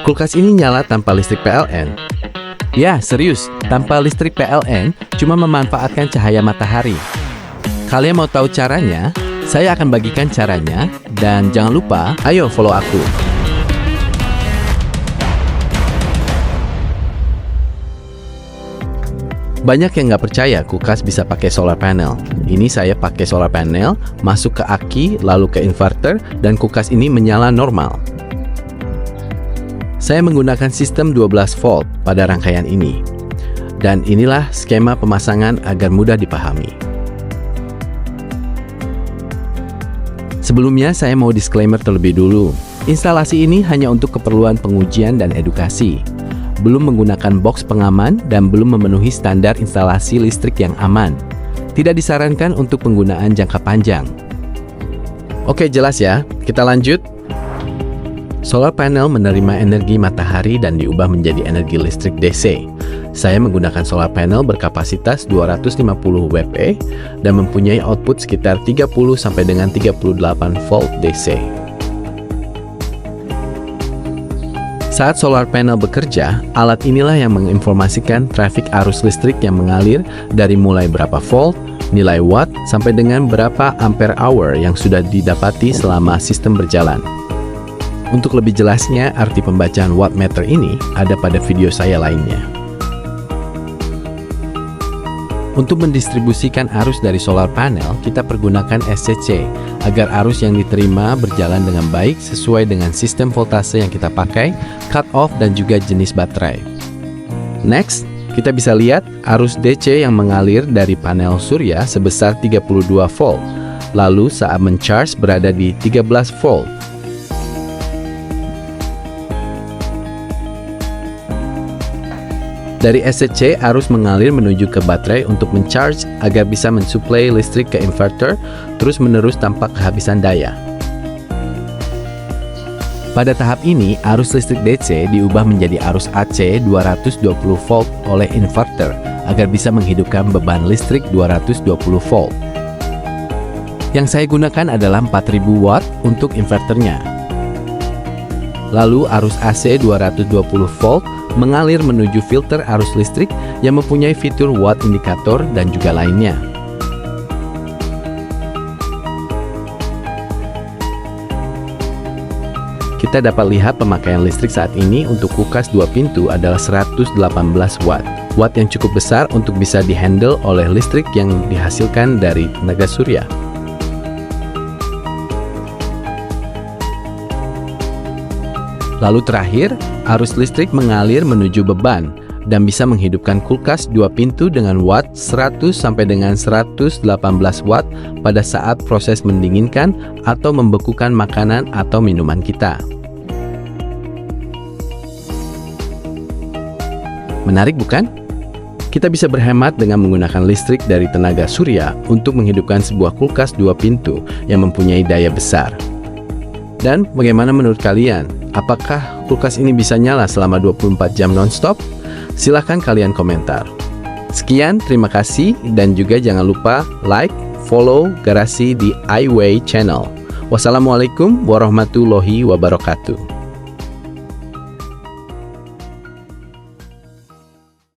Kulkas ini nyala tanpa listrik PLN. Ya, serius, tanpa listrik PLN, cuma memanfaatkan cahaya matahari. Kalian mau tahu caranya? Saya akan bagikan caranya, dan jangan lupa, ayo follow aku. Banyak yang nggak percaya kulkas bisa pakai solar panel. Ini saya pakai solar panel, masuk ke aki, lalu ke inverter, dan kulkas ini menyala normal. Saya menggunakan sistem 12 volt pada rangkaian ini. Dan inilah skema pemasangan agar mudah dipahami. Sebelumnya saya mau disclaimer terlebih dulu. Instalasi ini hanya untuk keperluan pengujian dan edukasi. Belum menggunakan box pengaman dan belum memenuhi standar instalasi listrik yang aman. Tidak disarankan untuk penggunaan jangka panjang. Oke, jelas ya. Kita lanjut. Solar panel menerima energi matahari dan diubah menjadi energi listrik DC. Saya menggunakan solar panel berkapasitas 250 W dan mempunyai output sekitar 30 sampai dengan 38 volt DC. Saat solar panel bekerja, alat inilah yang menginformasikan trafik arus listrik yang mengalir dari mulai berapa volt, nilai watt, sampai dengan berapa ampere hour yang sudah didapati selama sistem berjalan. Untuk lebih jelasnya, arti pembacaan wattmeter ini ada pada video saya lainnya. Untuk mendistribusikan arus dari solar panel, kita pergunakan SCC agar arus yang diterima berjalan dengan baik sesuai dengan sistem voltase yang kita pakai, cut off, dan juga jenis baterai. Next, kita bisa lihat arus DC yang mengalir dari panel surya sebesar 32 volt, lalu saat mencharge berada di 13 volt. Dari SCC, arus mengalir menuju ke baterai untuk mencharge agar bisa mensuplai listrik ke inverter, terus-menerus tanpa kehabisan daya. Pada tahap ini, arus listrik DC diubah menjadi arus AC 220 volt oleh inverter agar bisa menghidupkan beban listrik 220 volt. Yang saya gunakan adalah 4000 watt untuk inverternya. Lalu arus AC 220 volt mengalir menuju filter arus listrik yang mempunyai fitur watt indikator dan juga lainnya. Kita dapat lihat pemakaian listrik saat ini untuk kulkas 2 pintu adalah 118 watt. Watt yang cukup besar untuk bisa dihandle oleh listrik yang dihasilkan dari tenaga surya. Lalu terakhir, arus listrik mengalir menuju beban dan bisa menghidupkan kulkas 2 pintu dengan watt 100 sampai dengan 118 watt pada saat proses mendinginkan atau membekukan makanan atau minuman kita. Menarik bukan? Kita bisa berhemat dengan menggunakan listrik dari tenaga surya untuk menghidupkan sebuah kulkas 2 pintu yang mempunyai daya besar. Dan bagaimana menurut kalian? Apakah kulkas ini bisa nyala selama 24 jam non-stop? Silahkan kalian komentar. Sekian, terima kasih, dan juga jangan lupa like, follow Garasi di iWay Channel. Wassalamualaikum warahmatullahi wabarakatuh.